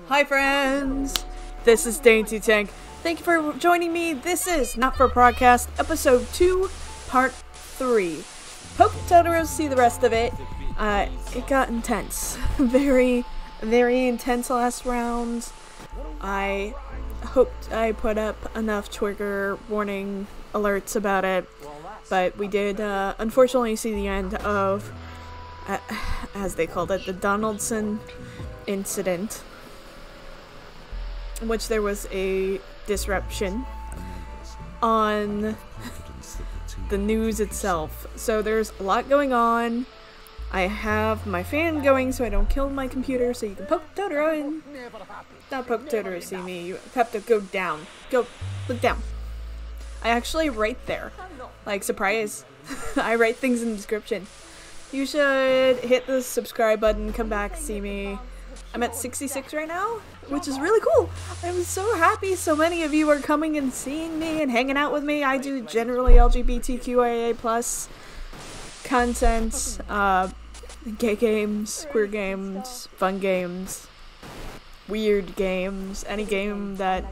Hi friends! This is DaintyTank. Thank you for joining me. This is Not For Broadcast, episode 2, part 3. Hope Totoro see the rest of it. It got intense. Very intense last round. I hoped I put up enough trigger warning alerts about it, but we did unfortunately see the end of, as they called it, the Donaldson incident, in which there was a disruption on the news itself. So there's a lot going on. I have my fan going so I don't kill my computer, so you can poke Totoro in. Not poke Totoro to see me, you have to go down. Look down. I actually write there. Like, surprise. I write things in the description. You should hit the subscribe button, come back, see me. I'm at 66 right now, which is really cool. I'm so happy so many of you are coming and seeing me and hanging out with me. I do generally LGBTQIA+ content, gay games, queer games, fun games, weird games, any game that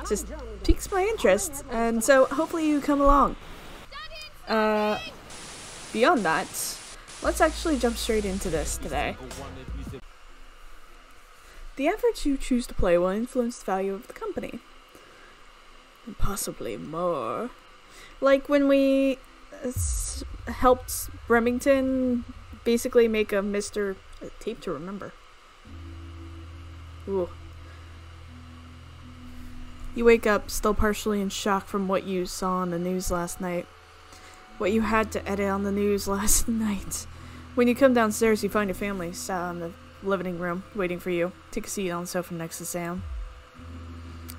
just piques my interest, and so hopefully you come along. Beyond that, let's actually jump straight into this today. The efforts you choose to play will influence the value of the company. And possibly more. Like when we helped Remington basically make a tape to remember. Ooh. You wake up still partially in shock from what you saw on the news last night. What you had to edit on the news last night. When you come downstairs, you find your family sat in the living room, waiting for you. Take a seat on the sofa next to Sam.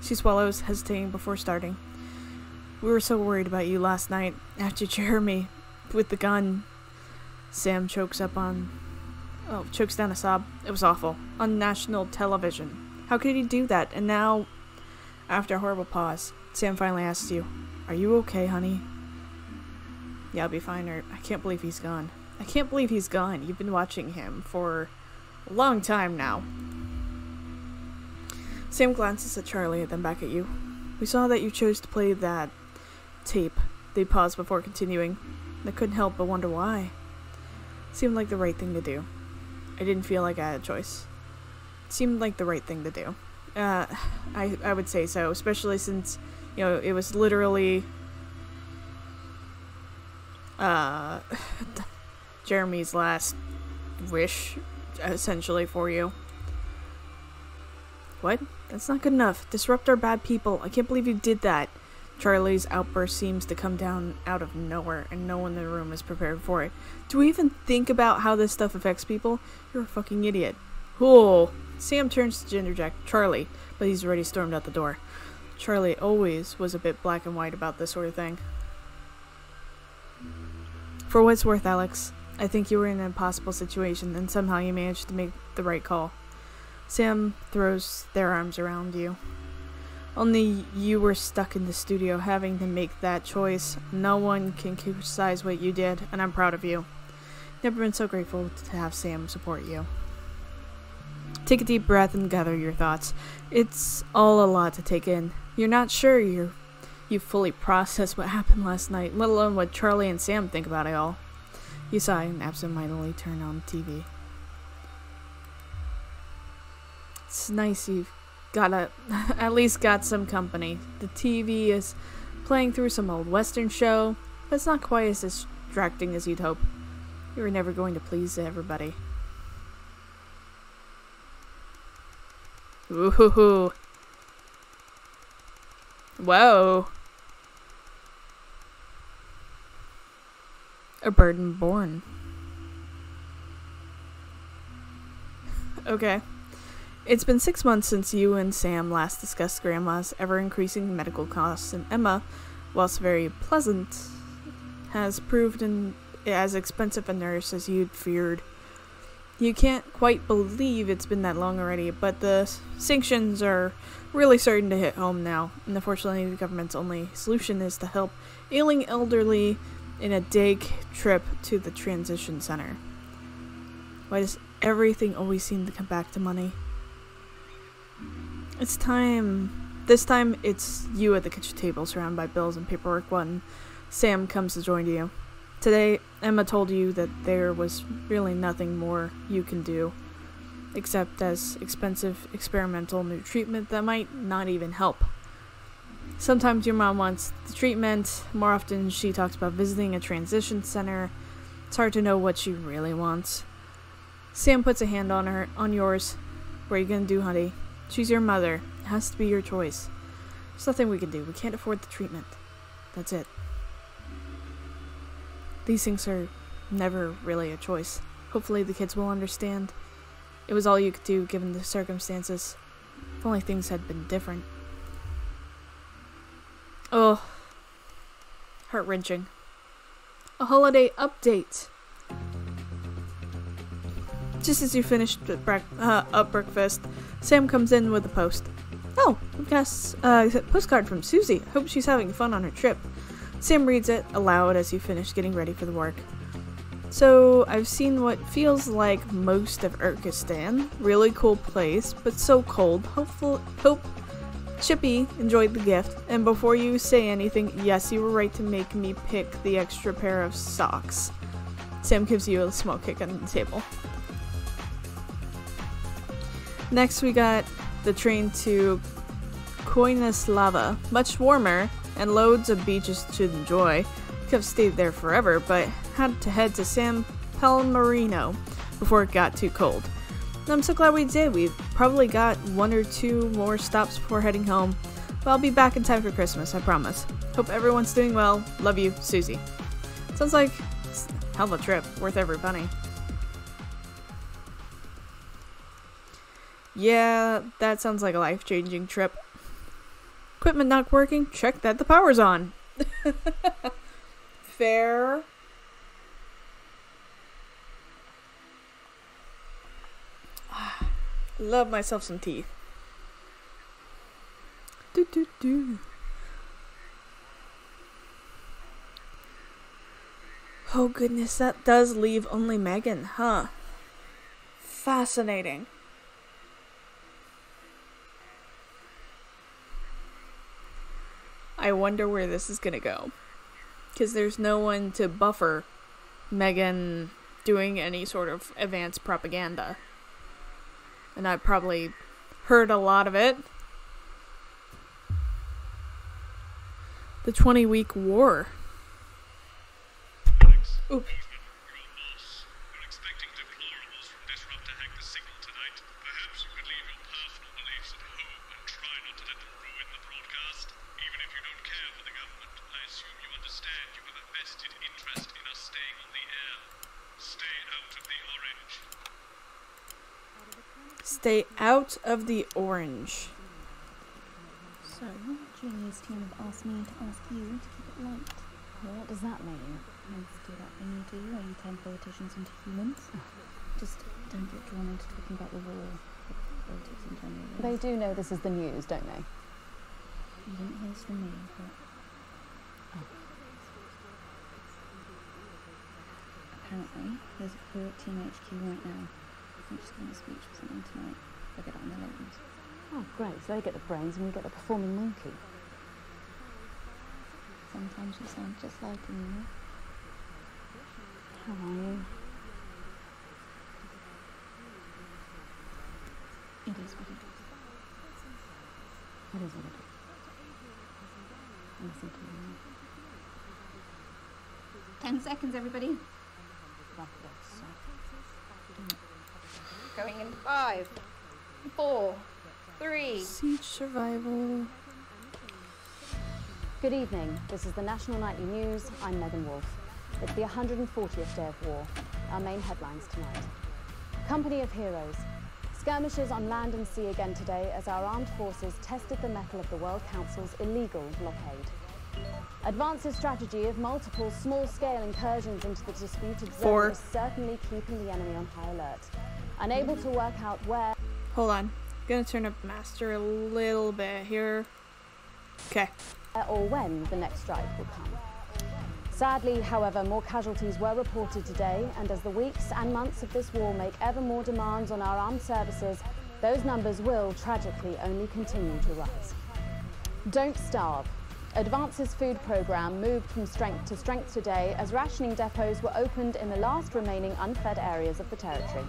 She swallows, hesitating before starting. We were so worried about you last night, after Jeremy, with the gun. Sam chokes down a sob. It was awful. On national television. How could he do that? And now, after a horrible pause, Sam finally asks you, "Are you okay, honey?" "Yeah, I'll be fine," or "I can't believe he's gone." I can't believe he's gone. You've been watching him for a long time now. Sam glances at Charlie and then back at you. "We saw that you chose to play that tape." They pause before continuing. I couldn't help but wonder why. Seemed like the right thing to do. I didn't feel like I had a choice. It seemed like the right thing to do. I would say so, especially since, you know, it was literally Jeremy's last wish, essentially, for you. What? That's not good enough. Disrupt our bad people. I can't believe you did that. Charlie's outburst seems to come down out of nowhere, and no one in the room is prepared for it. Do we even think about how this stuff affects people? You're a fucking idiot. Oh. Sam turns to gingerjack Charlie, but he's already stormed out the door. Charlie always was a bit black and white about this sort of thing. For what it's worth, Alex, I think you were in an impossible situation, and somehow you managed to make the right call. Sam throws their arms around you. Only you were stuck in the studio having to make that choice. No one can criticize what you did, and I'm proud of you. Never been so grateful to have Sam support you. Take a deep breath and gather your thoughts. It's all a lot to take in. You're not sure you fully processed what happened last night, let alone what Charlie and Sam think about it all. You sigh and absentmindedly turn on the TV. It's nice you've at least got some company. The TV is playing through some old western show, but it's not quite as distracting as you'd hope. You were never going to please everybody. Ooh. Whoa. A burden born. Okay. It's been 6 months since you and Sam last discussed Grandma's ever-increasing medical costs, and Emma, whilst very pleasant, has proved as expensive a nurse as you'd feared. You can't quite believe it's been that long already, but the sanctions are really starting to hit home now, and unfortunately the government's only solution is to help ailing elderly in a day trip to the transition center. Why does everything always seem to come back to money? It's time. This time, it's you at the kitchen table, surrounded by bills and paperwork when Sam comes to join you. Today, Emma told you that there was really nothing more you can do, except as expensive experimental new treatment that might not even help. Sometimes your mom wants the treatment, more often she talks about visiting a transition center. It's hard to know what she really wants. Sam puts a hand on yours. What are you gonna do, honey? She's your mother. It has to be your choice. There's nothing we can do. We can't afford the treatment. That's it. These things are never really a choice. Hopefully the kids will understand. It was all you could do given the circumstances. If only things had been different. Oh. Heart-wrenching. A holiday update. Just as you finished up breakfast, Sam comes in with a post. Oh, we've got a postcard from Susie. Hope she's having fun on her trip. Sam reads it aloud as you finish getting ready for the work. So, I've seen what feels like most of Urkistan. Really cool place, but so cold. Hope Chippy enjoyed the gift. And before you say anything, yes, you were right to make me pick the extra pair of socks. Sam gives you a small kick on the table. Next, we got the train to Koinaslava. Much warmer and loads of beaches to enjoy. Could have stayed there forever, but had to head to San Pellegrino before it got too cold. And I'm so glad we did. We've probably got 1 or 2 more stops before heading home, but I'll be back in time for Christmas, I promise. Hope everyone's doing well. Love you, Susie. Sounds like a hell of a trip, worth every penny. Yeah, that sounds like a life-changing trip. Equipment not working? Check that the power's on. Fair. Love myself some tea. Oh goodness, that does leave only Megan, huh? Fascinating. I wonder where this is gonna go. Because there's no one to buffer Megan doing any sort of advanced propaganda. And I probably heard a lot of it. The 20-week war. Oops. Stay out of the orange. So, Julie's team have asked me to ask you to keep it light. Well, what does that mean? It means do that thing you do, where you turn politicians into humans. Just don't get drawn into talking about the war, politics in general. They do know this is the news, don't they? You didn't hear this from me, but... Oh. Apparently, there's a crew at Team HQ right now. I think she's giving a speech or something tonight. They'll get it on the news. Oh, great. So they get the brains and we get the performing monkey. Sometimes you sound just like him, you know? How are you? It is what it is. It is what it is. Listen to me. 10 seconds, everybody. Going in 5, 4, 3. Siege survival. Good evening. This is the National Nightly News. I'm Megan Wolfe. It's the 140th day of war. Our main headlines tonight. Company of Heroes. Skirmishes on land and sea again today as our armed forces tested the mettle of the World Council's illegal blockade. Advance's strategy of multiple small-scale incursions into the disputed zone is certainly keeping the enemy on high alert. Unable to work out where... Hold on. I'm gonna turn up the master a little bit here. Okay. Or when the next strike will come. Sadly, however, more casualties were reported today, and as the weeks and months of this war make ever more demands on our armed services, those numbers will, tragically, only continue to rise. Don't starve. Advance's food programme moved from strength to strength today as rationing depots were opened in the last remaining unfed areas of the territory.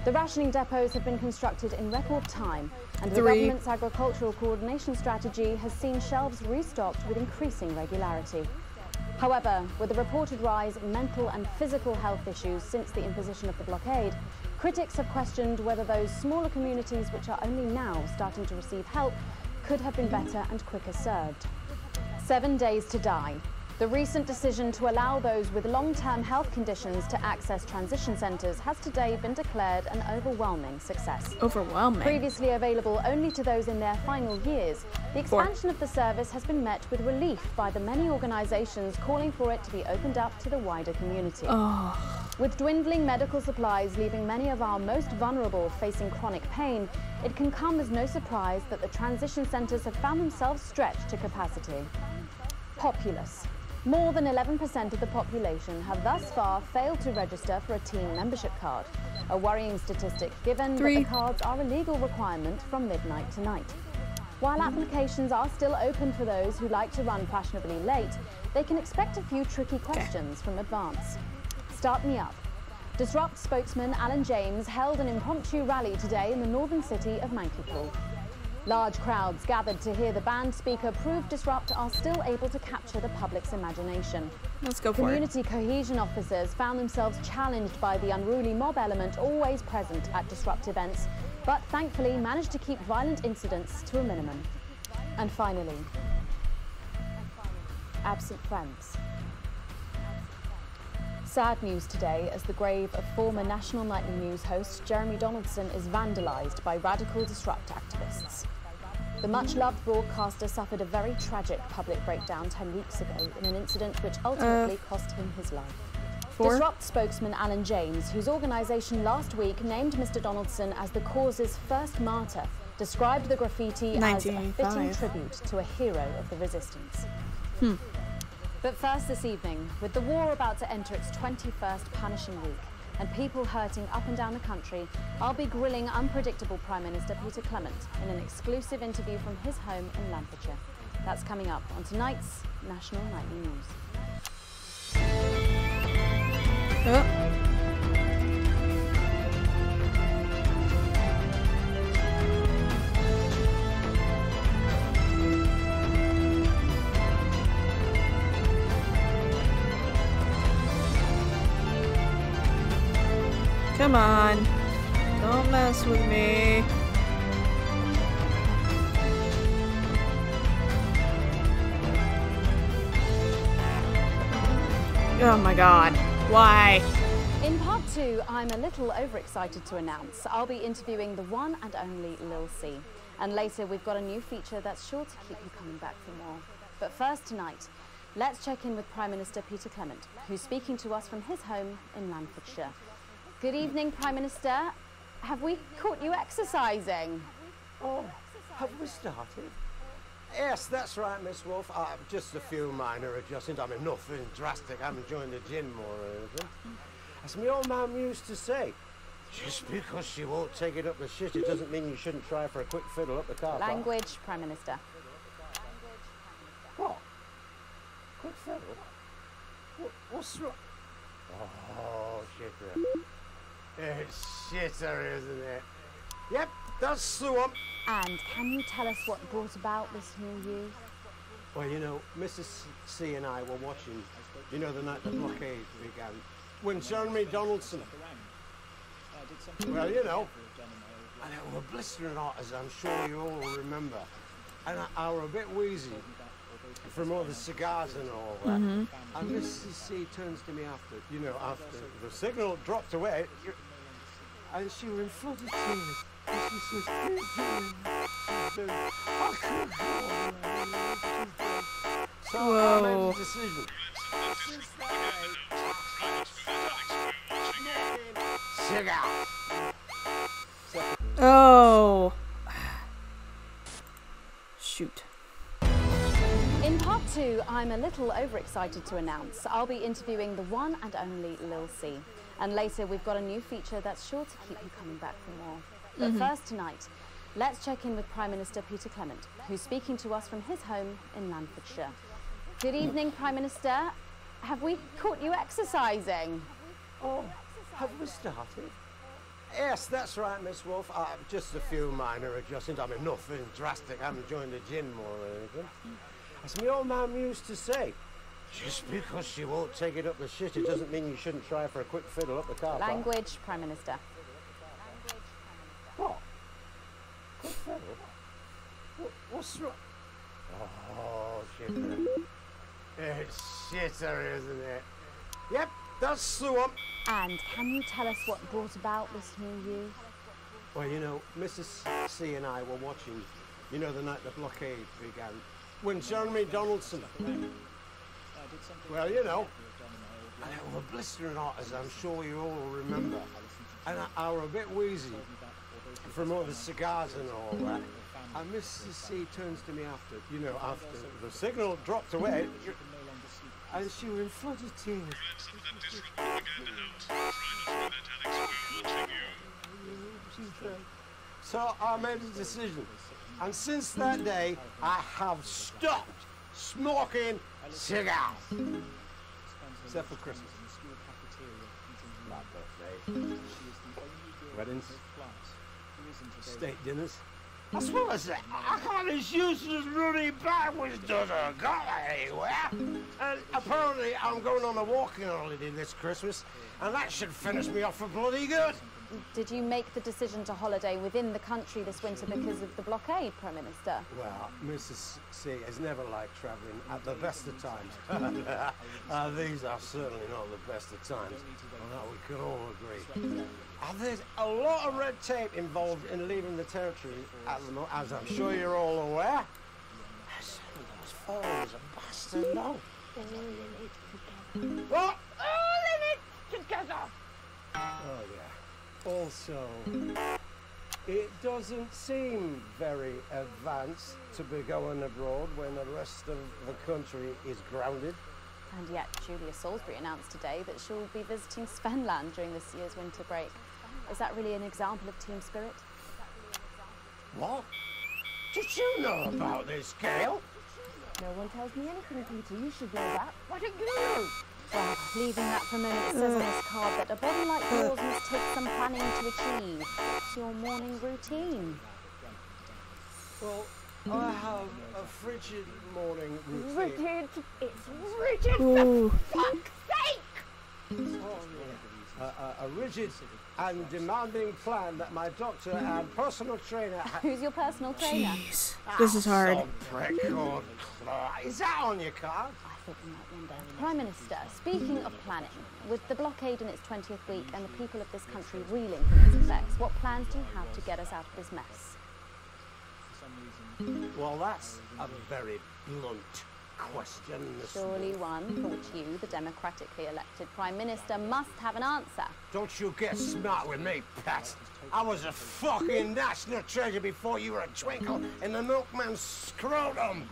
The rationing depots have been constructed in record time, and the government's agricultural coordination strategy has seen shelves restocked with increasing regularity. However, with the reported rise in mental and physical health issues since the imposition of the blockade, critics have questioned whether those smaller communities which are only now starting to receive help could have been better and quicker served. 7 days to die. The recent decision to allow those with long-term health conditions to access transition centres has today been declared an overwhelming success. Overwhelming? Previously available only to those in their final years, the expansion of the service has been met with relief by the many organisations calling for it to be opened up to the wider community. With dwindling medical supplies leaving many of our most vulnerable facing chronic pain, it can come as no surprise that the transition centres have found themselves stretched to capacity. Populace. More than 11% of the population have thus far failed to register for a team membership card, a worrying statistic given that the cards are a legal requirement from midnight tonight. While applications are still open for those who like to run fashionably late, they can expect a few tricky questions from Advance. Start me up. Disrupt spokesman Alan James held an impromptu rally today in the northern city of Mankipool. Large crowds gathered to hear the band speaker prove Disrupt are still able to capture the public's imagination. Let's go for it. Community cohesion officers found themselves challenged by the unruly mob element always present at Disrupt events, but thankfully managed to keep violent incidents to a minimum. And finally, absent friends. Sad news today as the grave of former National Nightly News host Jeremy Donaldson is vandalised by radical Disrupt activists. The much-loved broadcaster suffered a very tragic public breakdown 10 weeks ago in an incident which ultimately cost him his life. Disrupt spokesman Alan James, whose organisation last week named Mr. Donaldson as the cause's first martyr, described the graffiti as a fitting tribute to a hero of the resistance. But first this evening, with the war about to enter its 21st punishing week, and people hurting up and down the country, I'll be grilling unpredictable Prime Minister Peter Clement in an exclusive interview from his home in Lancashire. That's coming up on tonight's National Nightly News. Come on. Don't mess with me. Oh my god. Why? In part 2, I'm a little overexcited to announce I'll be interviewing the one and only Lil C. And later we've got a new feature that's sure to keep you coming back for more. But first tonight, let's check in with Prime Minister Peter Clement, who's speaking to us from his home in Lancashire. Good evening, Prime Minister. Have we caught you exercising? Oh, have we started? Yes, that's right, Miss Wolf. Just a few minor adjustments. I mean, nothing drastic. I haven't joined the gym or anything. As my old man used to say, just because she won't take it up the shit, it doesn't mean you shouldn't try for a quick fiddle up the car park. Language, Prime Minister. What? Quick fiddle? What's wrong? Oh, shitter. It's shitter, isn't it? Yep, that's the one. And can you tell us what brought about this new year? Well, you know, Mrs. C and I were watching, you know, the night the blockade began, when Jeremy Donaldson, well, you know, and it were blistering hot, as I'm sure you all remember, and I were a bit wheezy from all the cigars and all that. And Mrs. C turns to me after the signal dropped away, and she was in flood of tears. And she says, I could go on. So I made a decision. Cigar. Oh. Shoot. In part 2, I'm a little overexcited to announce I'll be interviewing the one and only Lil C. And later we've got a new feature that's sure to keep you coming back for more. But first tonight, let's check in with Prime Minister Peter Clement, who's speaking to us from his home in Lanfordshire. Good evening, Prime Minister. Have we caught you exercising? Oh, have we started? Yes, that's right, Miss Wolf. Just a few minor adjustments. I mean, nothing drastic. I haven't joined the gym more or anything. As my old man used to say, just because she won't take it up the shit, it doesn't mean you shouldn't try for a quick fiddle up the car park. Language, Prime Minister. What? Quick fiddle? What's wrong? Oh, shitter. It's shitter, isn't it? Yep, that's the one. And can you tell us what brought about this new you? Well, you know, Mrs. C and I were watching, you know, the night the blockade began, when Jeremy Donaldson... Well, you know, and it was blistering hot, as I'm sure you all remember. And I were a bit wheezy from all the cigars and all that. And Mrs. C turns to me after the signal dropped away, and she was in floods of tears. So I made a decision, and since that day, I have stopped smoking cigars. Except for Christmas. My birthday. Weddings. State dinners. That's what I said. I can't as useless running backwards doesn't go anywhere. And apparently I'm going on a walking holiday this Christmas, and that should finish me off for bloody good. Did you make the decision to holiday within the country this winter because of the blockade, Prime Minister? Well, Mrs. C has never liked travelling at the best of times. These are certainly not the best of times, on that we can all agree. There's a lot of red tape involved in leaving the territory at the moment, as I'm sure you're all aware. Those phones are bastard long. What? All in it together! Oh, yeah. Also, it doesn't seem very advanced to be going abroad when the rest of the country is grounded. And yet, Julia Salisbury announced today that she'll be visiting Svenland during this year's winter break. Is that really an example of team spirit? What? Did you know about this, Gail? No one tells me anything, Peter. You should know that. What did you know? Well, leaving that for a moment, it says on this card that a body like yours must take some planning to achieve. What's your morning routine? Well, I have a frigid morning routine. Rigid. It's rigid, for fuck's sake! A rigid and demanding plan that my doctor and personal trainer... Who's your personal trainer? Jeez, this is hard. Some prick called Clark. Is that on your card? I thought you might wonder. Prime Minister, speaking of planning, with the blockade in its 20th week and the people of this country reeling from its effects, what plans do you have to get us out of this mess? Well, that's a very blunt question, Miss Surely Wolf. one for which you, the democratically elected Prime Minister, must have an answer. Don't you get smart with me, Pat. I was a fucking national treasure before you were a twinkle in the milkman's scrotum.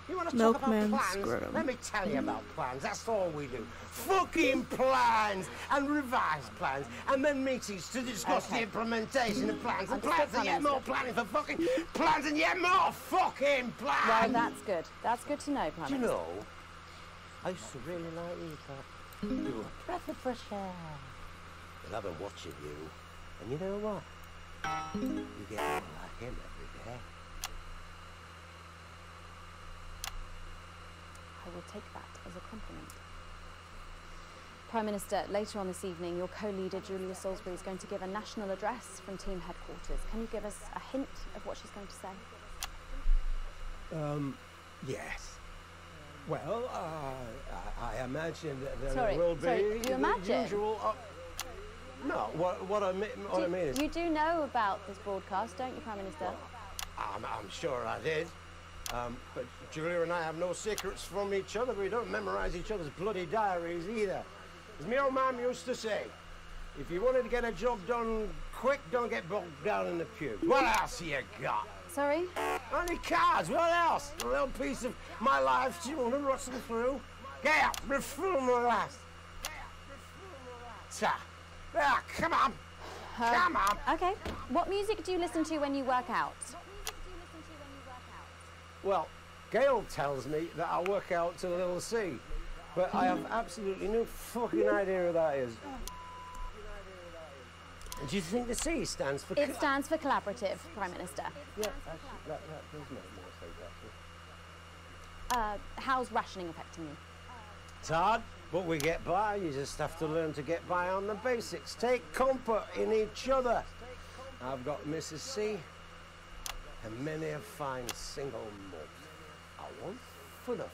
You want to talk about Milkman's plans? scrotum. Let me tell you about plans. That's all we do. Fucking plans and revised plans, and then meetings to discuss the implementation of plans and plans and yet more planning for fucking plans and yet more fucking plans. Well, that's good. That's good to know, Prime Do you Minister. know, I used to really like you, Pat. You were a breath of fresh air. But I've been watching you, and you know what? You get more like him every day. I will take that as a compliment. Prime Minister, later on this evening, your co-leader, Julia Salisbury, is going to give a national address from team headquarters. Can you give us a hint of what she's going to say? Yes. Well, I imagine that Sorry, there will be you the imagine? usual... no, what I mean is... You do know about this broadcast, don't you, Prime Minister? I'm sure I did. But Julia and I have no secrets from each other. We don't memorize each other's bloody diaries either. As my old man used to say, if you wanted to get a job done quick, don't get bogged down in the pews. What else you got? Sorry? Only cards, what else? A little piece of my life do you want to rustle through? Get up, reform the last. Ta. Ah, come on. Come on! Okay. What music do you listen to when you work out? Well, Gail tells me that I work out to the little C, but I have absolutely no fucking idea who that is. Do you think the C stands for... It stands for collaborative, Prime Minister. Yeah, actually, that does make more sense, actually. How's rationing affecting you? It's hard, but we get by. You just have to learn to get by on the basics. Take comfort in each other. I've got Mrs. C and many a fine single malt. I want for them.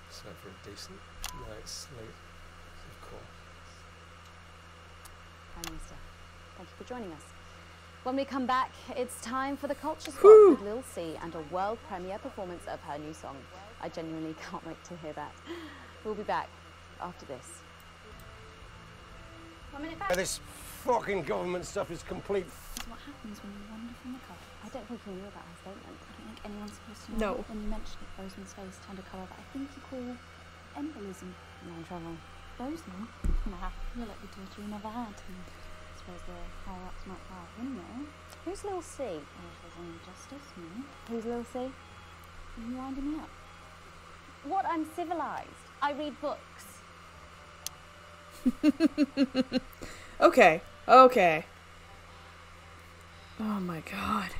So for a decent night's sleep, of course. Prime Minister, thank you for joining us. When we come back, it's time for the Culture Spot with Lil C and a world premiere performance of her new song. I genuinely can't wait to hear that. We'll be back after this. 1 minute back. This fucking government stuff is complete. That's what happens when you wander from the cover. I don't think you knew about her statement. I don't think anyone's supposed to know. No. When you mentioned it, Bozeman's face turned a colour that I think you call embolism. No trouble. Bozeman? Nah, you're like the daughter you never had. I suppose the higher-ups might have, wouldn't they? Who's Lil C? Or if there's any justice, no? Who's Lil C? Are you winding me up? What? I'm civilised. I read books. Okay. Okay. Oh my god.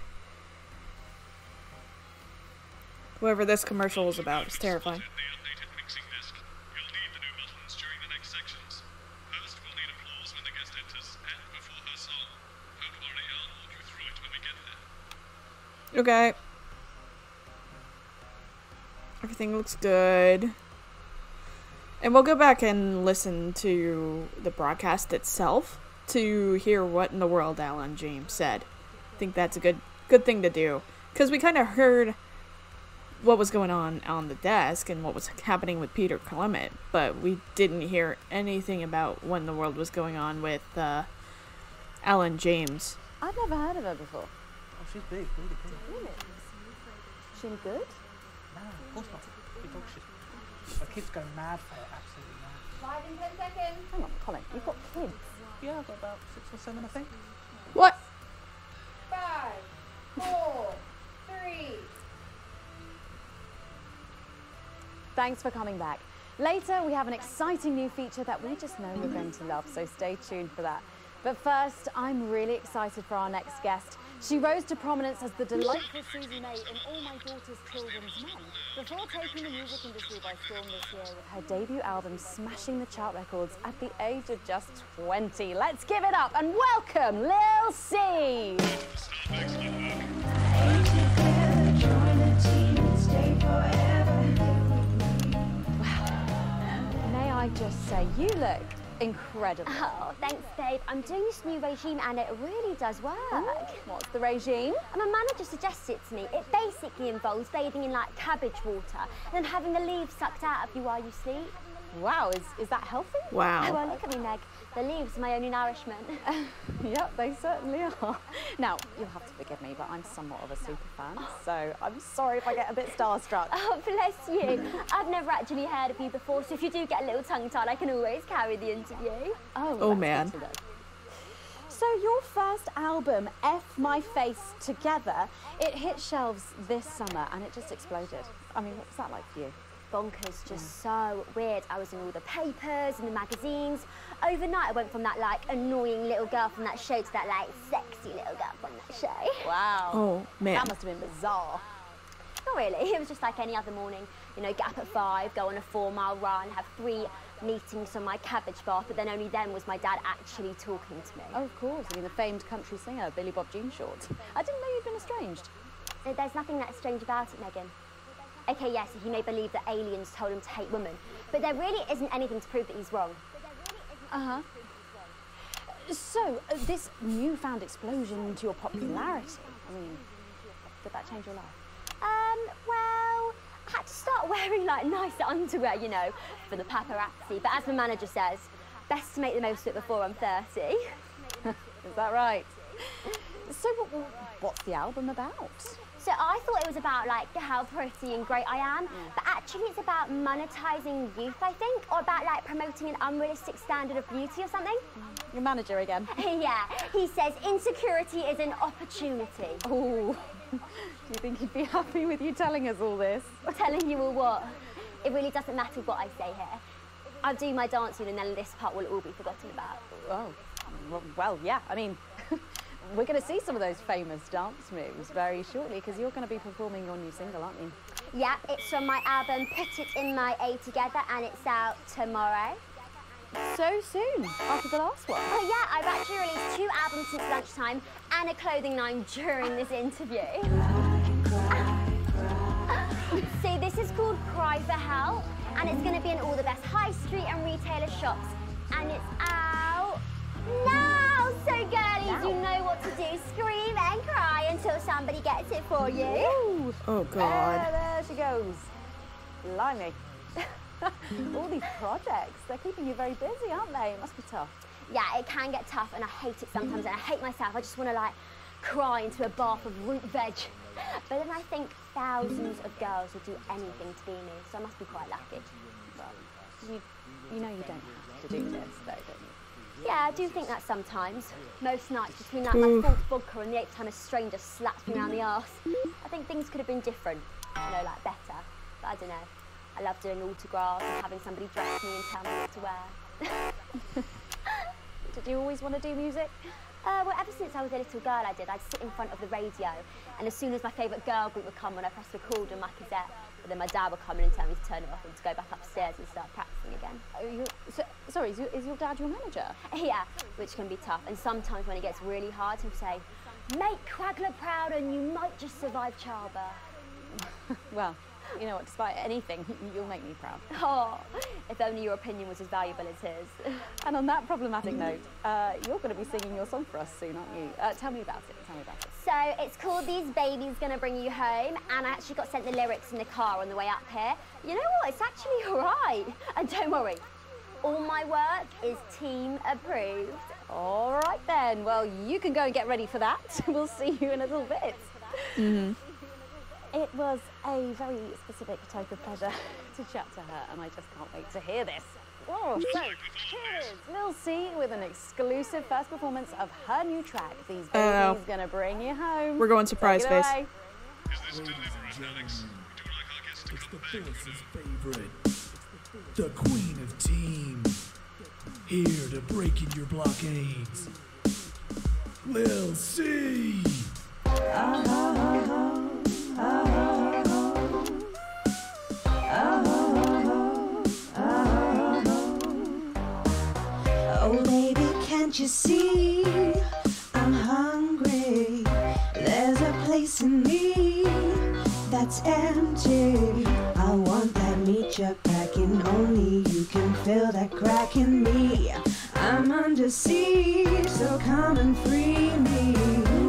Whoever this commercial is about is terrifying. The updated mixing disc. You'll need the new buttons during the next sections. First, we'll need applause when the guest enters and before her song. Don't worry, I'll walk you through it when we get there. Okay. Everything looks good. And we'll go back and listen to the broadcast itself to hear what in the world Alan James said. I think that's a good thing to do. Because we kind of heard what was going on the desk and what was happening with Peter Clement, but we didn't hear anything about when the world was going on with Alan James. I've never heard of her before. Oh, she's big, really big. Really? She any good? No, of course not. Big dog shit. The kids go mad for it, absolutely mad. 5 and 10 seconds. Hang on, Colin, you've got kids. Yeah, I've got about 6 or 7, I think. What? 5, 4, 3. Thanks for coming back. Later, we have an exciting new feature that we just know you're going to love, so stay tuned for that. But first, I'm really excited for our next guest. She rose to prominence as the delightful Susie May in All My Daughter's Children's Mum, before taking the music industry by storm this year with her debut album smashing the chart records at the age of just 20. Let's give it up and welcome Lil C! May I just say, you look incredible. Oh, thanks, Dave. I'm doing this new regime and it really does work. What's the regime? And my manager suggested it to me. It basically involves bathing in like cabbage water and then having the leaves sucked out of you while you sleep. Wow, is that healthy? Wow. Well, look at me, Meg. The leaves are my only nourishment. Yep, they certainly are. Now, you'll have to forgive me, but I'm somewhat of a super fan, so I'm sorry if I get a bit starstruck. Oh, bless you. I've never actually heard of you before, so if you do get a little tongue-tied, I can always carry the interview. Oh, that's man. good to know. So your first album, F My Face Together, it hit shelves this summer and it just exploded. I mean, what was that like for you? Bonkers, just so weird. I was in all the papers and the magazines. Overnight, I went from that like annoying little girl from that show to that like sexy little girl from that show. Wow. Oh, man. That must have been bizarre. Not really, it was just like any other morning. You know, get up at 5, go on a 4-mile run, have 3 meetings on my cabbage bath, but then only then was my dad actually talking to me. Oh, of course. I mean, the famed country singer, Billy Bob Jean Short. I didn't know you'd been estranged. There's nothing that strange about it, Megan. Okay, yes, he may believe that aliens told him to hate women, but there really isn't anything to prove that he's wrong. Uh-huh. So, this newfound explosion into your popularity, I mean, did that change your life? Well, I had to start wearing like nicer underwear, you know, for the paparazzi, but as my manager says, best to make the most of it before I'm 30. Is that right? So, what's the album about? So I thought it was about like how pretty and great I am, but actually it's about monetizing youth, I think, or about like promoting an unrealistic standard of beauty or something. Your manager again. Yeah, he says insecurity is an opportunity. Oh, do you think he'd be happy with you telling us all this? Telling you all what? It really doesn't matter what I say here. I'll do my dancing and then this part will all be forgotten about. Oh, well, yeah, I mean, we're going to see some of those famous dance moves very shortly because you're going to be performing your new single, aren't you? Yeah, it's from my album Put It In My A Together and it's out tomorrow. So soon, after the last one? Oh yeah, I've actually released 2 albums since lunchtime and a clothing line during this interview. See, this is called Cry for Help and it's going to be in all the best high street and retailer shops and it's out now. So girlies, you know what to do. Scream and cry until somebody gets it for you. Ooh. Oh, God. There she goes. Blimey. All these projects, they're keeping you very busy, aren't they? It must be tough. Yeah, it can get tough and I hate it sometimes and I hate myself. I just want to like cry into a bath of root veg. But then I think thousands of girls would do anything to be me, so I must be quite lucky. Well, you know you don't have to do this, though, don't you? Yeah, I do think that sometimes. Most nights between that my 4th vodka and the 8th time a stranger slaps me around the arse. I think things could have been different, you know, like better. But I don't know. I love doing autographs and having somebody dress me and tell me what to wear. Did you always want to do music? Well, ever since I was a little girl, I did. I'd sit in front of the radio, and as soon as my favourite girl group would come on, I pressed record on my cassette, but then my dad would come in and tell me to turn it off and to go back upstairs and start practicing again. Sorry, is your dad your manager? Yeah, which can be tough, and sometimes when it gets really hard, he'll say, "Make Quagler proud and you might just survive childbirth." Well, you know what, despite anything, you'll make me proud. Oh, if only your opinion was as valuable as his. And on that problematic note, you're going to be singing your song for us soon, aren't you? Tell me about it, So it's called These Babies Gonna Bring You Home, and I actually got sent the lyrics in the car on the way up here. You know what, it's actually all right. And don't worry, all my work is team approved. All right then, well, you can go and get ready for that. We'll see you in a little bit. Mm-hmm. It was a very specific type of pleasure to chat to her, and I just can't wait to hear this. Oh, so here is Lil C with an exclusive first performance of her new track, These Babies Gonna Bring You Home. We're going surprise face. Is this deliberate, Alex? Would you like our guests to come back with you? Favorite, the queen of teams, here to break in your blockades. Lil C. Oh baby, can't you see I'm hungry? There's a place in me that's empty. I want that meat you're packing, only you can fill that crack in me. I'm under siege, so come and free me.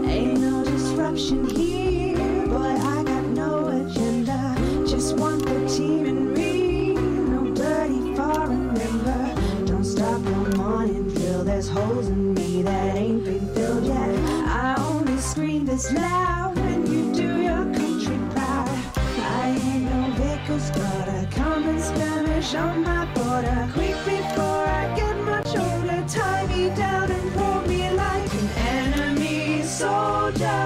Ain't no disruption here, boy, I got no agenda. Just want the team and me, no dirty foreign member. Don't stop no morning drill, there's holes in me that ain't been filled yet. I only scream this loud when you do your country proud. I ain't no Vickers, but I come and skirmish on my border. Quick before I get much older, tie me down and pull me like an enemy soldier.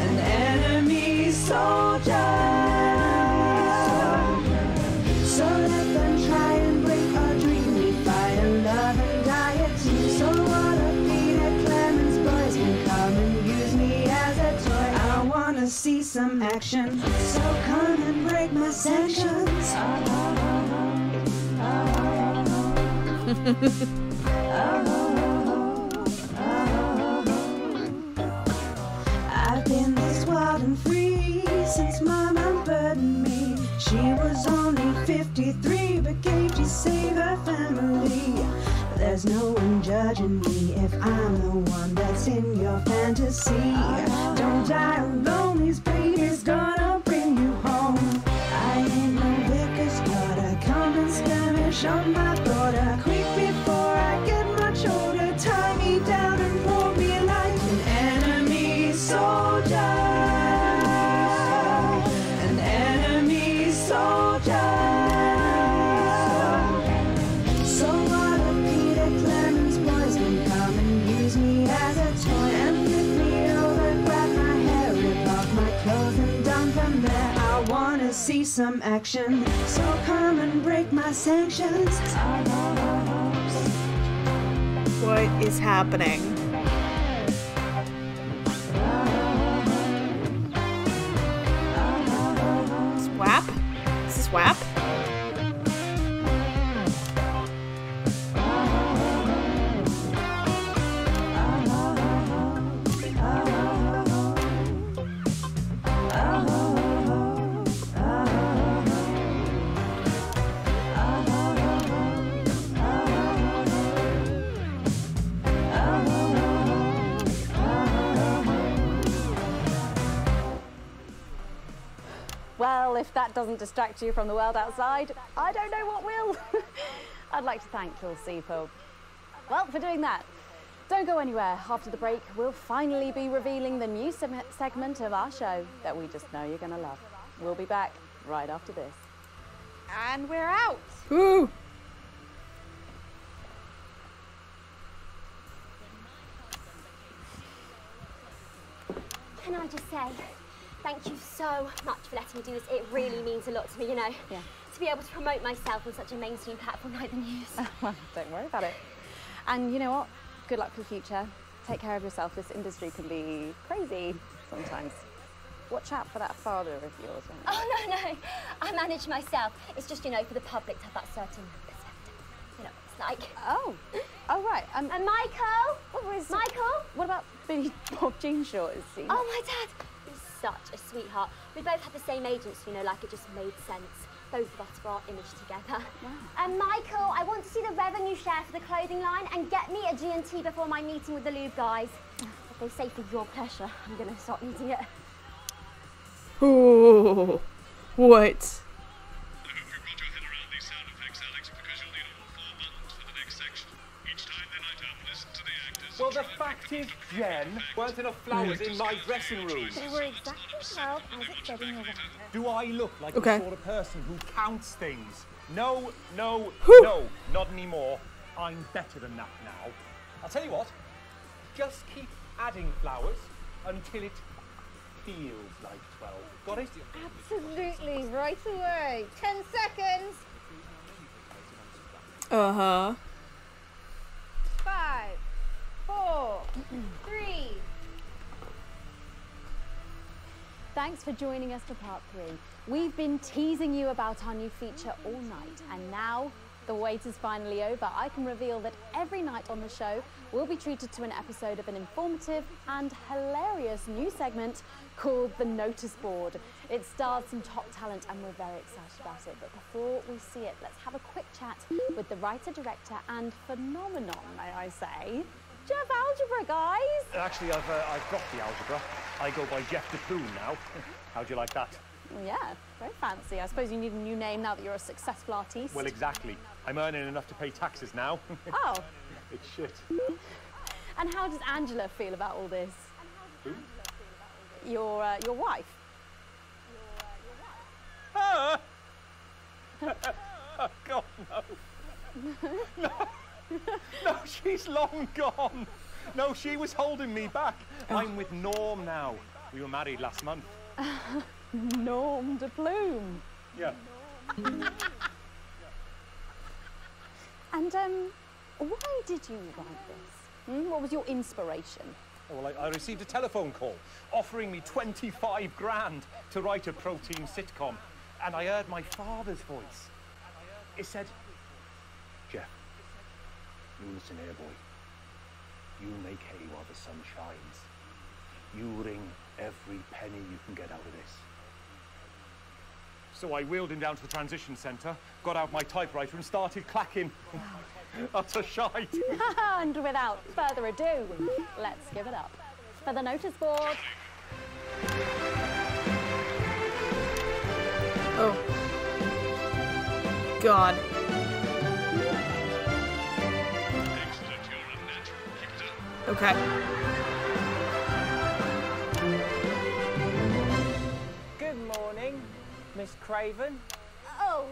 An enemy soldier. So let them try and break our dream. We fight and love and die at two. So wanna be the Clemens boys can come and use me as a toy. I wanna see some action, so come and break my sanctions. I've been this wild and free since Mama burdened me. She was only 53, but came to save her family. There's no one judging me if I'm the one that's in your fantasy. Don't die alone, these babies gonna bring you home. I ain't no Vickers, but I come and skirmish on my border. Quick before I get much older, tie me down and pull me like an enemy soldier. An enemy see some action. So come and break my sanctions. What is happening? Swap? Is this WAP? Well, if that doesn't distract you from the world outside, I don't know what will. I'd like to thank Kill Seafoam. Well, for doing that. Don't go anywhere. After the break, we'll finally be revealing the new segment of our show that we just know you're going to love. We'll be back right after this. And we're out. Woo! Can I just say, thank you so much for letting me do this. It really means a lot to me, you know. Yeah. To be able to promote myself on such a mainstream platform like the news. Well, don't worry about it. And you know what? Good luck for the future. Take care of yourself. This industry can be crazy sometimes. Watch out for that father of yours. Oh, no. I manage myself. It's just, you know, for the public to have that certain perspective. You know, it's like... Oh, right. And Michael? Michael? What about Billy Bob Jean Short? Is he? Oh, my dad. He's such a sweetheart. We both had the same agents, you know, like it just made sense. Both of us for our image together. Wow. And Michael, I want to see the revenue share for the clothing line and get me a G&T before my meeting with the lube guys. If they say for your pleasure, I'm going to start eating it. Ooh, what? I hope you got your head around these sound effects, Alex, because you'll need all 4 buttons for the next section. Each time they light up, listen to the actors. Well, the fact is, Jen, weren't enough flowers in my dressing room. They were exactly 12 as a bedding around. Do I look like Okay. the sort of person who counts things? No, no, Whew. no, not anymore. I'm better than that now. I'll tell you what, just keep adding flowers until it feels like 12. Got it? Absolutely, right away. 10 seconds. Uh-huh. 5, 4, 3. Thanks for joining us for part 3. We've been teasing you about our new feature all night, and now the wait is finally over. I can reveal that every night on the show, we'll be treated to an episode of an informative and hilarious new segment called The Notice Board. It stars some top talent, and we're very excited about it. But before we see it, let's have a quick chat with the writer, director, and phenomenon, may I say, Jeff Algebra, guys. Actually, I've got the algebra. I go by Jeff DePoon now. How'd you like that? Yeah, very fancy. I suppose you need a new name now that you're a successful artiste. Well, exactly. I'm earning enough to pay taxes now. Oh. It's shit. And how does Angela feel about all this? Who? Your wife. Ah! Oh, God, no. No, she's long gone. No, she was holding me back. I'm with Norm now. We were married last month. Norm de Plume. Yeah. And why did you write this? What was your inspiration? Well, I received a telephone call offering me 25 grand to write a protein sitcom, and I heard my father's voice. It said, Jeff, you listen here, boy. You make hay while the sun shines. You wring every penny you can get out of this. So I wheeled him down to the transition centre, got out my typewriter and started clacking. Utter shite. And without further ado, let's give it up for the notice board. Oh. God. Okay. Good morning, Miss Craven. Oh,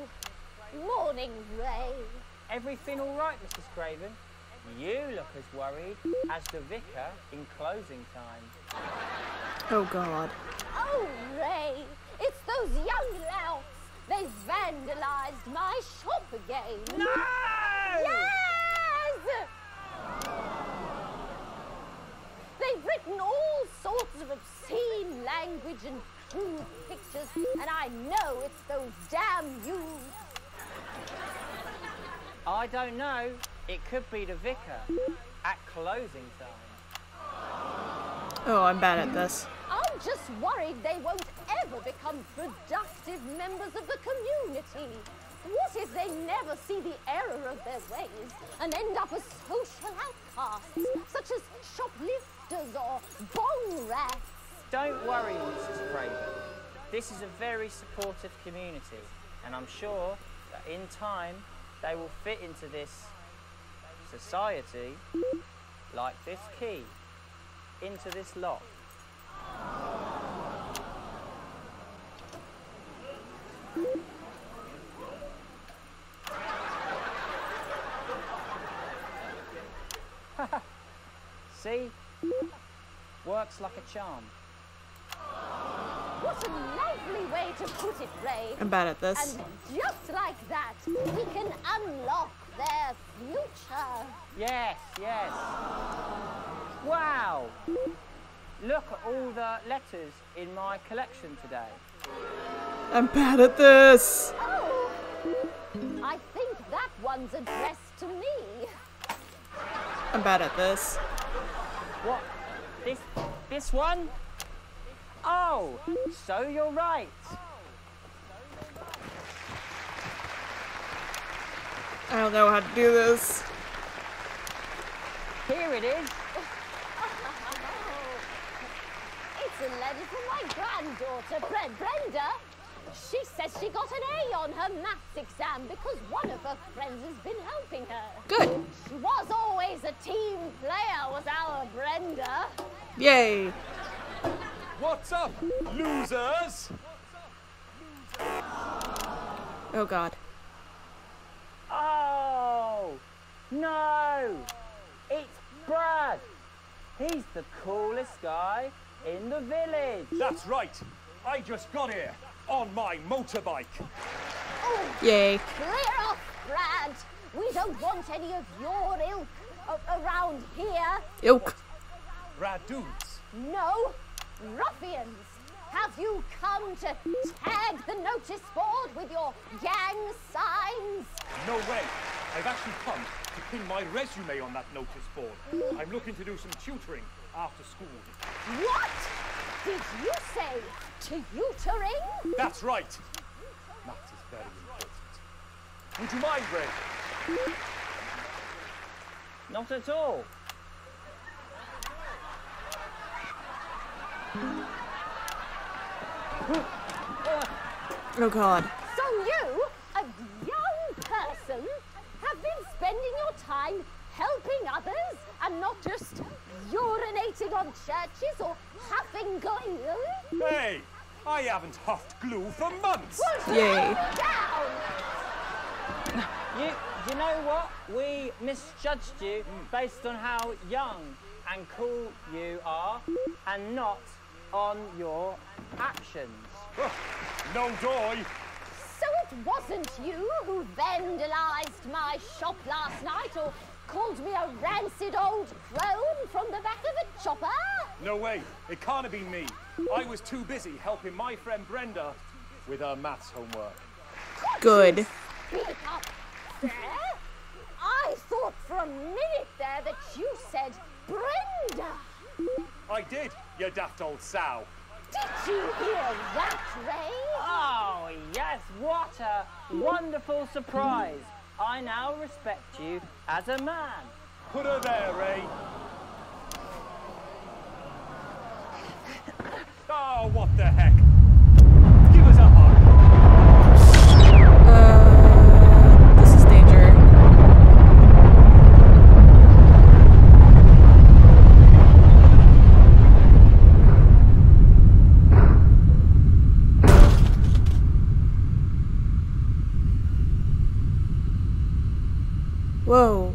morning, Ray. Everything all right, Mrs. Craven? You look as worried as the vicar in closing time. Oh, God. Oh, Ray, It's those young louts. They've vandalized my shop again. No! Yes! They've written all sorts of obscene language and crude pictures, and I know it's those damn youths. I don't know. It could be the vicar at closing time. Oh, I'm bad at this. I'm just worried they won't ever become productive members of the community. What if they never see the error of their ways and end up as social outcasts, such as shoplifters or bong rats? Don't worry, Mrs. Craven. This is a very supportive community, and I'm sure that in time they will fit into this society like this key into this lock. See? Works like a charm. What a lovely way to put it, Ray. I'm bad at this. And just like that, we can unlock their future. Yes, yes. Wow! Look at all the letters in my collection today. I'm bad at this. Oh, I think that one's addressed to me. I'm bad at this. What? This one? Oh, so you're right. I don't know how to do this. Here it is. It's a letter from my granddaughter, Brenda. She says she got an A on her maths exam because one of her friends has been helping her. Good. She was always a team player, was our Brenda. Yay. What's up, losers? Oh god. Oh, no. It's Brad. He's the coolest guy in the village. That's right. I just got here on my motorbike. Oh, yay. Clear off, Brad. We don't want any of your ilk around here. Ilk. Brad dudes. No, ruffians. Have you come to tag the notice board with your gang signs? No way. I've actually come to pin my resume on that notice board. I'm looking to do some tutoring after school. What? Did you say tutoring? That's right. Maths is very important. Would you mind, Ray? Not at all. Oh god. So you, a young person, have been spending your time helping others and not just urinating on churches or huffing glue? Hey, I haven't huffed glue for months. Well, yay. Down. You know what? We misjudged you based on how young and cool you are and not on your actions. No doy. So it wasn't you who vandalized my shop last night or called me a rancid old crone from the back of a chopper? No way. It can't have been me. I was too busy helping my friend Brenda with her maths homework. Good. Speak up there. I thought for a minute there that you said Brenda. I did, you daft old sow. Did you hear that, Ray? Oh, yes, what a wonderful surprise. I now respect you as a man. Put her there, Ray. Oh, what the heck? Give us a hug. This is danger. Whoa.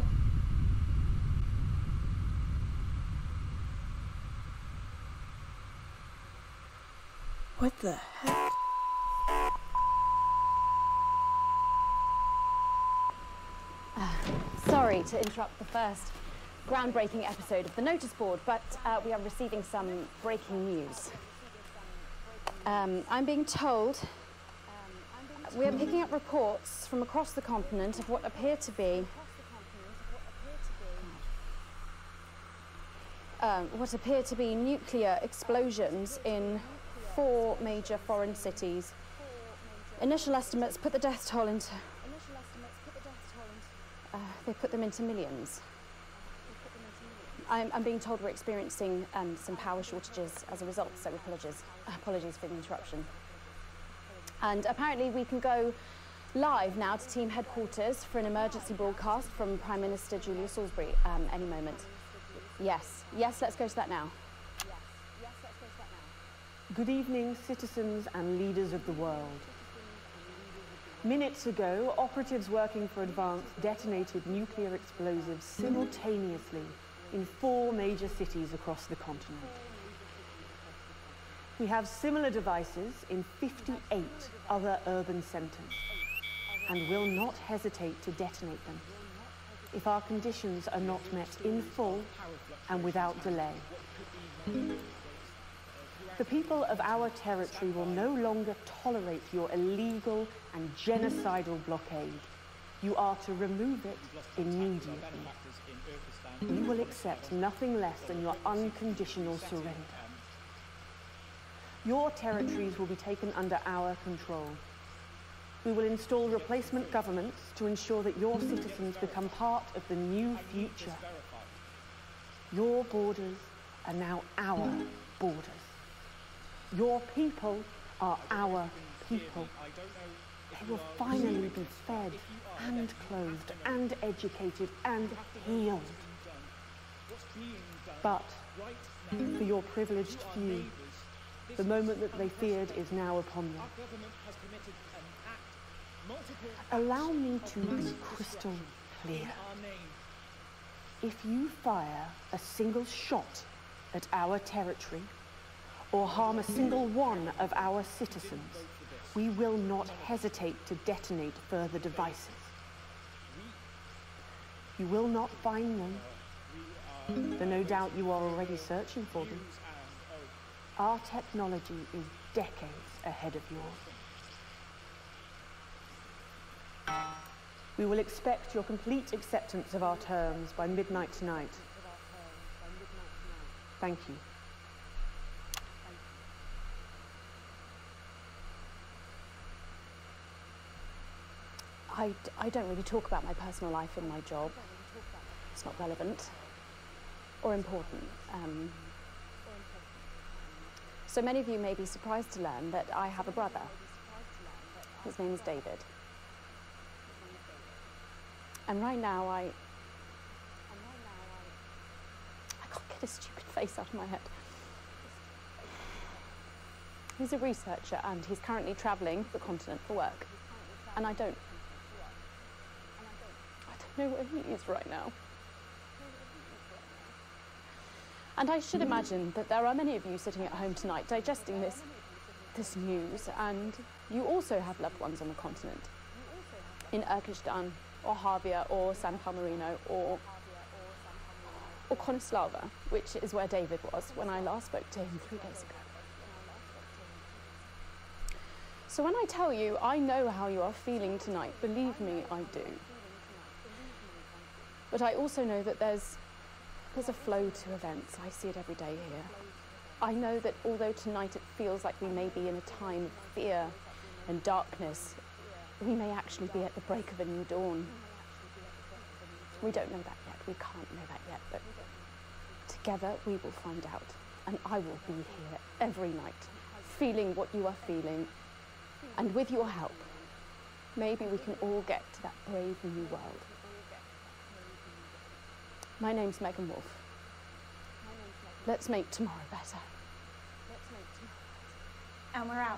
What the heck? sorry to interrupt the first groundbreaking episode of the notice board, but we are receiving some breaking news. I'm being told we are picking up reports from across the continent of what appear to be nuclear explosions in 4 major foreign cities. Initial estimates put the death toll into... they put them into millions. I'm being told we're experiencing some power shortages as a result, so apologies for the interruption. And apparently we can go live now to team headquarters for an emergency broadcast from Prime Minister Julia Salisbury any moment. Yes, let's go to that now. Good evening, citizens and leaders of the world. Minutes ago, operatives working for Advance detonated nuclear explosives simultaneously in 4 major cities across the continent. We have similar devices in 58 other urban centres and will not hesitate to detonate them if our conditions are not met in full and without delay. The people of our territory will no longer tolerate your illegal and genocidal blockade. You are to remove it immediately. We will accept nothing less than your unconditional surrender. Your territories will be taken under our control. We will install replacement governments to ensure that your citizens become part of the new future. Your borders are now our borders. Your people are our people. They will finally be fed and clothed and educated and healed. But for your privileged few, the moment that they feared is now upon them. Allow me to be crystal clear. If you fire a single shot at our territory or harm a single one of our citizens, we will not hesitate to detonate further devices. You will not find them, though no doubt you are already searching for them. Our technology is decades ahead of yours. We will expect your complete acceptance of our terms by midnight tonight. Thank you. I don't really talk about my personal life in my job. It's not relevant or important. So many of you may be surprised to learn that I have a brother. His name is David. And right now I can't get his stupid face out of my head. He's a researcher and he's currently travelling the continent for work. And I don't know where he is right now. And I should imagine that there are many of you sitting at home tonight digesting this news, and you also have loved ones on the continent. In Urkistan, or Havia, or San Palmerino, or Konoslava, which is where David was when I last spoke to him 3 days ago. So when I tell you I know how you are feeling tonight, believe me, I do. But I also know that there's a flow to events. I see it every day here. I know that although tonight it feels like we may be in a time of fear and darkness, we may actually be at the break of a new dawn. We don't know that yet. We can't know that yet. But together we will find out. And I will be here every night, feeling what you are feeling. And with your help, maybe we can all get to that brave new world. My name's Megan Wolf. Let's make tomorrow better. And we're out.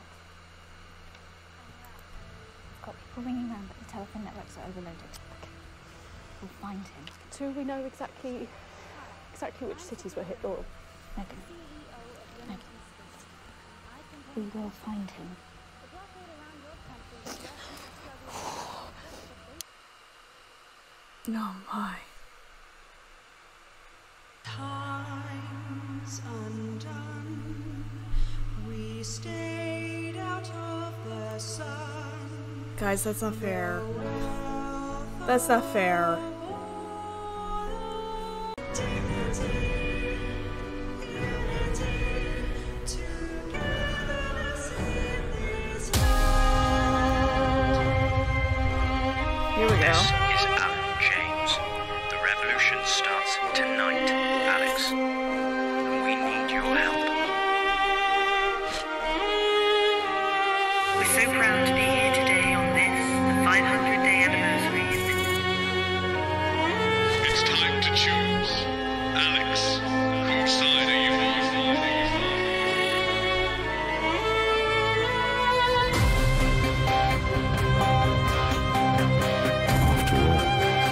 I've got people ringing around, but the telephone networks are overloaded. Okay. We'll find him. Do we know exactly which cities were hit, or? Megan. We will find him. Oh my. Time's undone. We stayed out of the sun. Guys, that's not fair. That's not fair. Here we go. This is Alan James. The revolution starts tonight, Alex. And we need your help. We're so proud to be here today on this, the 500-day anniversary of the... It's time to choose. Alex, whose side are you on?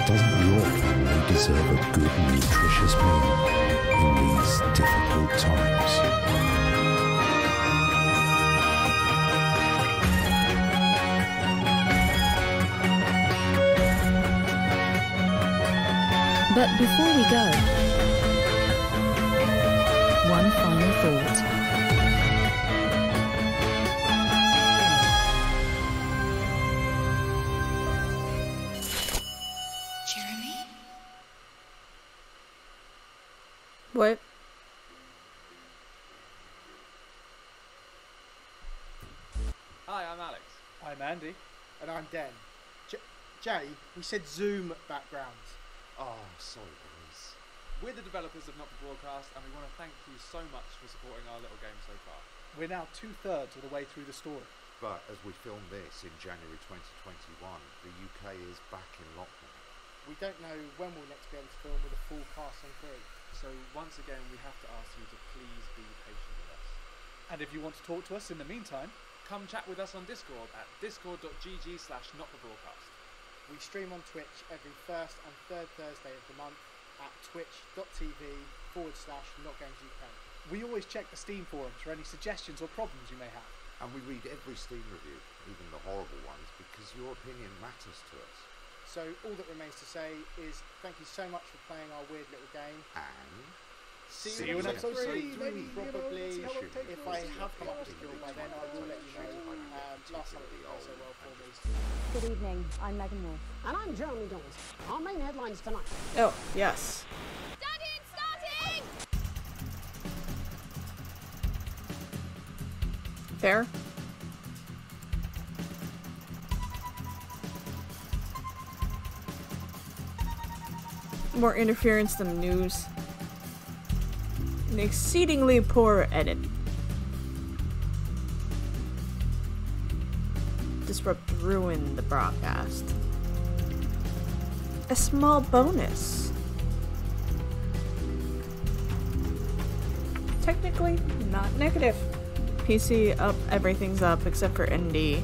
Doesn't your family deserve a good, nutritious meal in these difficult times? But before we go, one final thought. What? Hi, I'm Alex. I'm Andy. And I'm Den. Jay, we said Zoom backgrounds. Oh, sorry guys. We're the developers of Not For Broadcast, and we want to thank you so much for supporting our little game so far. We're now 2/3 of the way through the story. But as we film this in January 2021, the UK is back in lockdown. We don't know when we'll next be able to film with a full cast on crew. So once again, we have to ask you to please be patient with us. And if you want to talk to us in the meantime, come chat with us on Discord at discord.gg/notforbroadcast. We stream on Twitch every first and third Thursday of the month at twitch.tv/NotGamesUK. We always check the Steam forums for any suggestions or problems you may have. And we read every Steam review, even the horrible ones, because your opinion matters to us. So all that remains to say is thank you so much for playing our weird little game. And see you in episode 3, maybe, probably. If I have come up to skill by then, I will let you know. Last time it didn't go so well for me. Good evening, I'm Megan Wolf. And I'm Jeremy Donaldson. Our main headlines tonight. Oh, yes. Starting! Fair? More interference than the news. An exceedingly poor edit. Disrupt, ruin the broadcast. A small bonus. Technically, not negative. PC up, everything's up except for ND.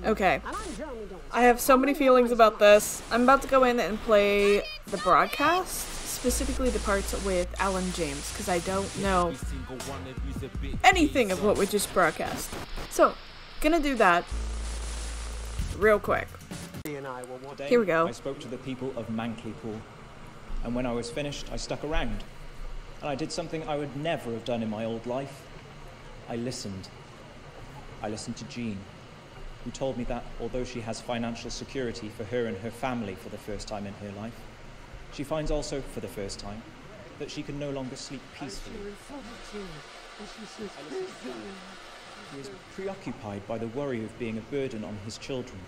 Okay. I have so many feelings about this. I'm about to go in and play the broadcast, specifically the parts with Alan James, because I don't know anything of what we just broadcast. So, gonna do that real quick. Here we go. I spoke to the people of Mankley Pool, and when I was finished, I stuck around. And I did something I would never have done in my old life. I listened. I listened to Jean, who told me that although she has financial security for her and her family for the first time in her life, she finds also, for the first time, that she can no longer sleep peacefully. He is preoccupied by the worry of being a burden on his children,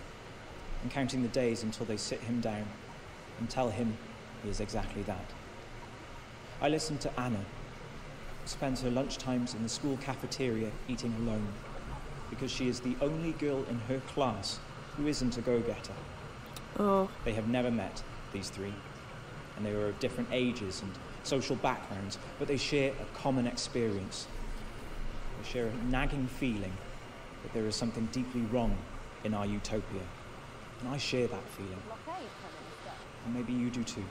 and counting the days until they sit him down and tell him he is exactly that. I listened to Anna, who spends her lunchtimes in the school cafeteria eating alone, because she is the only girl in her class who isn't a go-getter. Oh. They have never met, these three, and they are of different ages and social backgrounds, but they share a common experience. They share a nagging feeling that there is something deeply wrong in our utopia. And I share that feeling. And maybe you do too.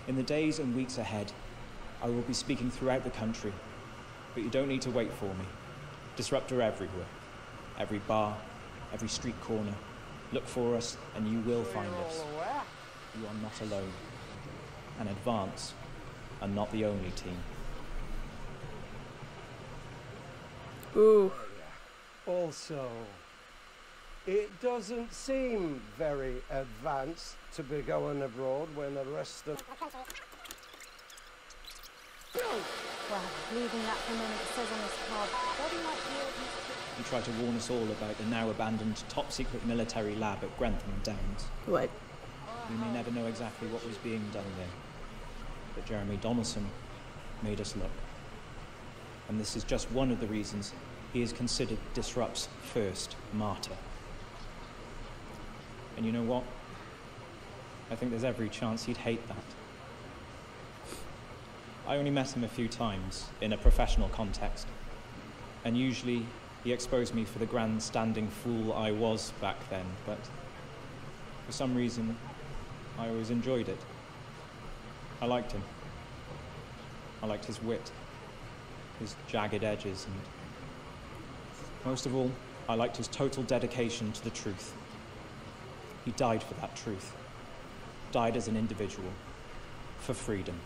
In the days and weeks ahead, I will be speaking throughout the country, But you don't need to wait for me. Disruptor everywhere. Every bar, every street corner. Look for us, and you will find us. You are not alone. And Advance are not the only team. Ooh. Also, it doesn't seem very advanced to be going abroad when the rest of... Well, leaving that for a moment, it says on this card, body might yield. You try to warn us all about the now abandoned top-secret military lab at Grantham Downs. What? We may never know exactly what was being done there, but Jeremy Donaldson made us look. And this is just one of the reasons he is considered Disrupt's first martyr. And you know what? I think there's every chance he'd hate that. I only met him a few times in a professional context, and usually he exposed me for the grandstanding fool I was back then, but for some reason I always enjoyed it. I liked him. I liked his wit, his jagged edges, and most of all, I liked his total dedication to the truth. He died for that truth. Died as an individual, for freedom.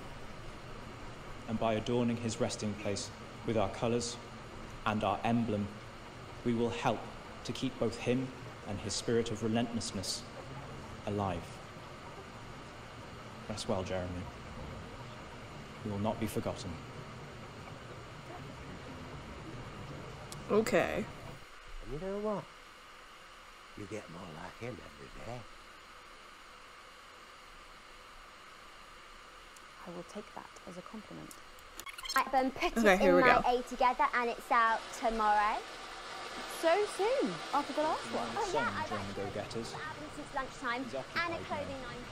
And by adorning his resting place with our colours and our emblem, we will help to keep both him and his spirit of relentlessness alive. Rest well, Jeremy. You will not be forgotten. Okay. And you know what? You get more like him every day. I will take that as a compliment. I've put Okay, it here in we my go. A together and it's out tomorrow. So soon, after the last one. Oh Some yeah, I've German go-getters. been since lunchtime He's occupied and a now. clothing line.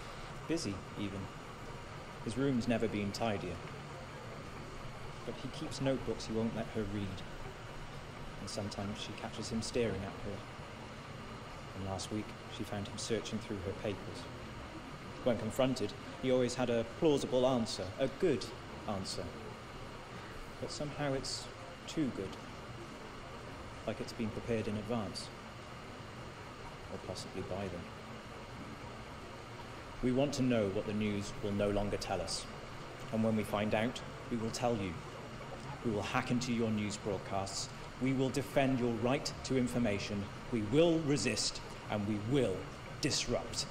Busy, even. His room's never been tidier. But he keeps notebooks he won't let her read. And sometimes she catches him staring at her. And last week, she found him searching through her papers. When confronted, he always had a plausible answer, a good answer. But somehow it's too good. Like it's been prepared in advance. Or possibly by them. We want to know what the news will no longer tell us. And when we find out, we will tell you. We will hack into your news broadcasts. We will defend your right to information. We will resist, and we will disrupt.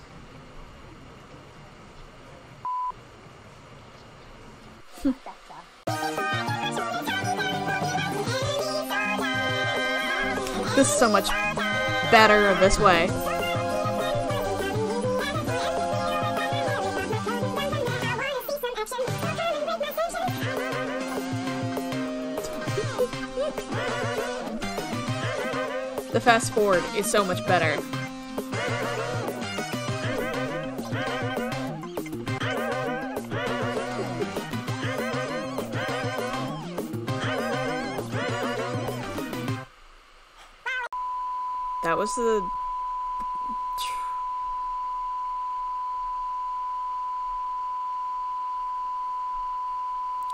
This is so much better this way. The fast forward is so much better. That was the...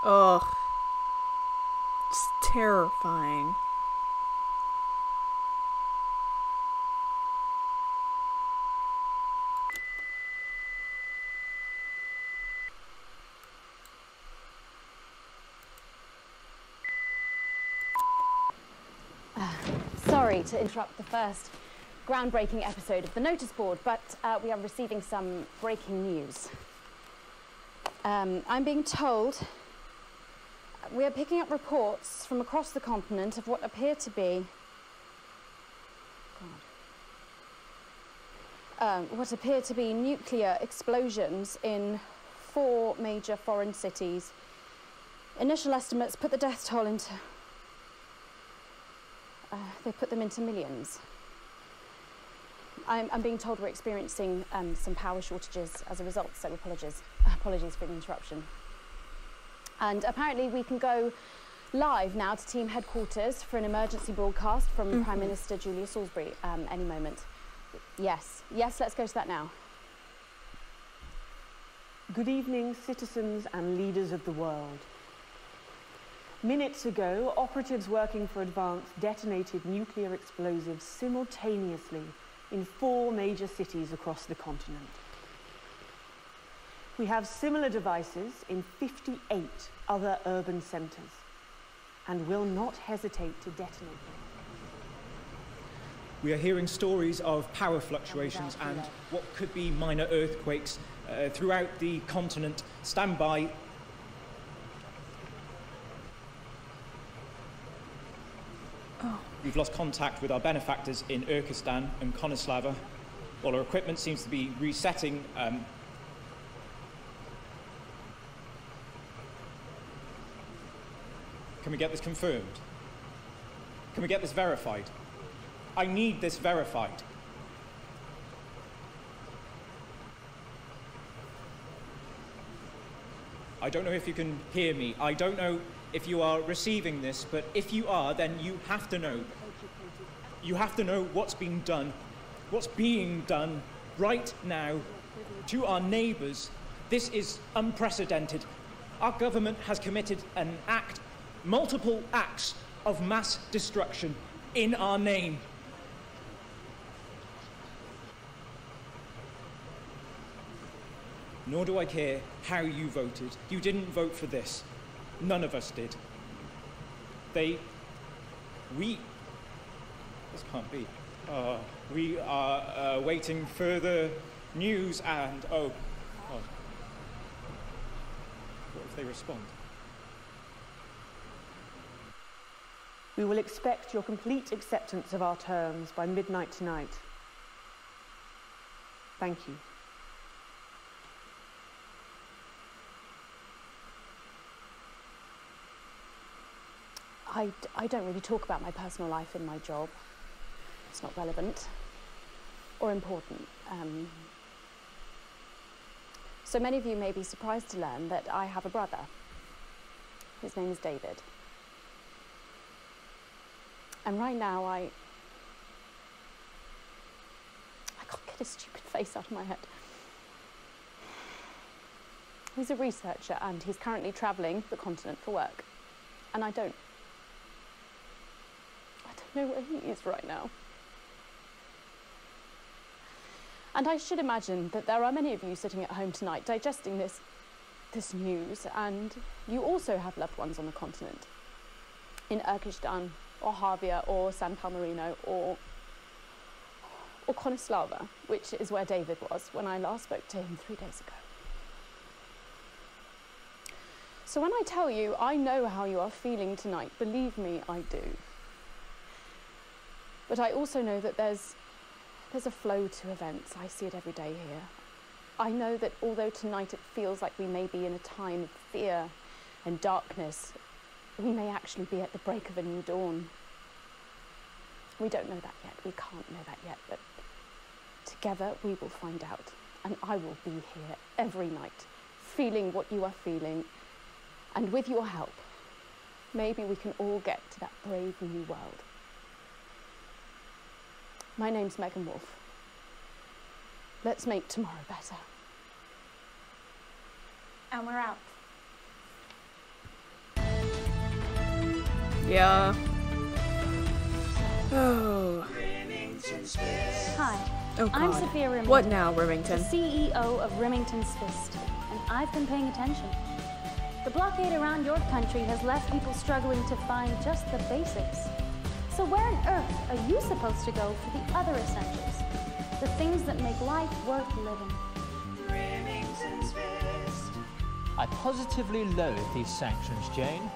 Ugh. It's terrifying. Sorry to interrupt the first groundbreaking episode of the notice board, but we are receiving some breaking news. I'm being told we are picking up reports from across the continent of what appear to be nuclear explosions in 4 major foreign cities. Initial estimates put the death toll into... they put them into millions. I'm being told we're experiencing some power shortages as a result, so apologies for the interruption. And apparently we can go live now to team headquarters for an emergency broadcast from Prime Minister Julia Salisbury any moment. Yes, let's go to that now. Good evening, citizens and leaders of the world. Minutes ago, operatives working for Advance detonated nuclear explosives simultaneously in 4 major cities across the continent. We have similar devices in 58 other urban centres and will not hesitate to detonate them. We are hearing stories of power fluctuations and what could be minor earthquakes throughout the continent. Stand by. Oh. We've lost contact with our benefactors in Urkistan and Konoslava. While our equipment seems to be resetting, can we get this confirmed? Can we get this verified? I need this verified. I don't know if you can hear me. I don't know if you are receiving this, but if you are, then you have to know. You have to know what's being done right now to our neighbours. This is unprecedented. Our government has committed an act, multiple acts of mass destruction in our name. Nor do I care how you voted. You didn't vote for this. None of us did. This can't be. We are waiting further news and, oh, what if they respond? We will expect your complete acceptance of our terms by midnight tonight. Thank you. I don't really talk about my personal life in my job. It's not relevant or important. So many of you may be surprised to learn that I have a brother. His name is David. And right now I can't get his stupid face out of my head. He's a researcher and he's currently travelling the continent for work. And I don't know where he is right now. And I should imagine that there are many of you sitting at home tonight digesting this news, and you also have loved ones on the continent. In Urkistan, or Harvia, or San Palmerino, or Konoslava, which is where David was when I last spoke to him 3 days ago. So when I tell you I know how you are feeling tonight, believe me, I do. But I also know that there's a flow to events. I see it every day here. I know that although tonight it feels like we may be in a time of fear and darkness, we may actually be at the break of a new dawn. We don't know that yet. We can't know that yet. But together we will find out. And I will be here every night, feeling what you are feeling. And with your help, maybe we can all get to that brave new world. My name's Megan Wolf. Let's make tomorrow better. And we're out. Yeah. Oh. Hi, Oh, I'm God. Sophia Remington. What now, Remington? The CEO of Remington's Fist, and I've been paying attention. The blockade around your country has left people struggling to find just the basics. So where on earth are you supposed to go for the other essentials? The things that make life worth living. Remington's Fist. I positively loathe these sanctions, Jane.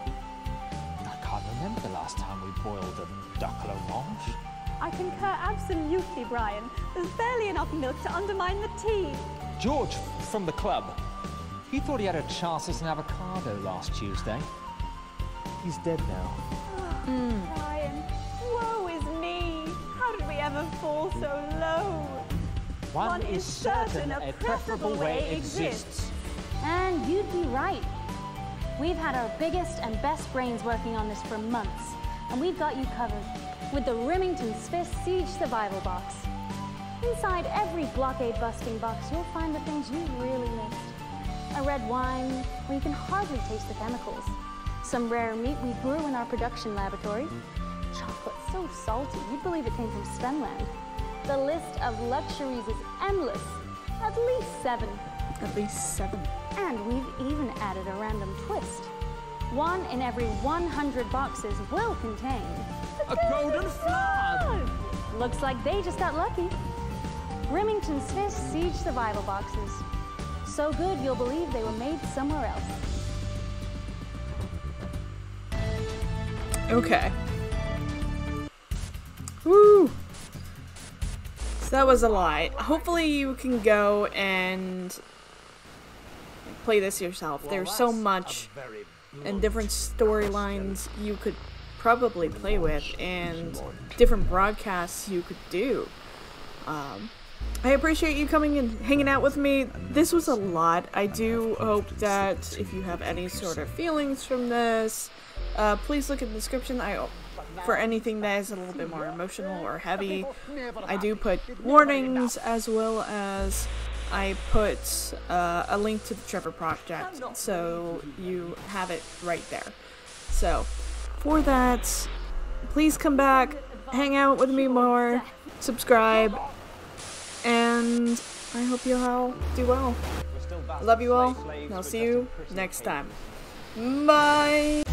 I can't remember the last time we boiled a duck à l'orange. I concur absolutely, Brian. There's barely enough milk to undermine the tea. George, from the club, he thought he had a chance as an avocado last Tuesday. He's dead now. Brian, woe is me. How did we ever fall so low? One is certain a preferable way exists. And you'd be right. We've had our biggest and best brains working on this for months, and we've got you covered with the Remington's Fist Siege Survival Box. Inside every blockade-busting box, you'll find the things you really missed. A red wine where you can hardly taste the chemicals. Some rare meat we grew in our production laboratory. Chocolate so salty, you'd believe it came from Svenland. The list of luxuries is endless. At least 7. At least 7. And we've even added a random twist. 1 in every 100 boxes will contain a golden flood! Looks like they just got lucky. Remington's Fist Siege survival boxes. So good you'll believe they were made somewhere else. Okay. Woo! So that was a lot. Hopefully you can go and play this yourself. There's so much and different storylines you could probably play with and different broadcasts you could do. I appreciate you coming and hanging out with me. This was a lot. I do hope that if you have any sort of feelings from this, please look in the description. For anything that is a little bit more emotional or heavy, I do put warnings, as well as I put a link to the Trevor Project, so you have it right there. So, for that, please come back, hang out with me more, subscribe, and I hope you all do well. Love you all, and I'll see you next time. Bye!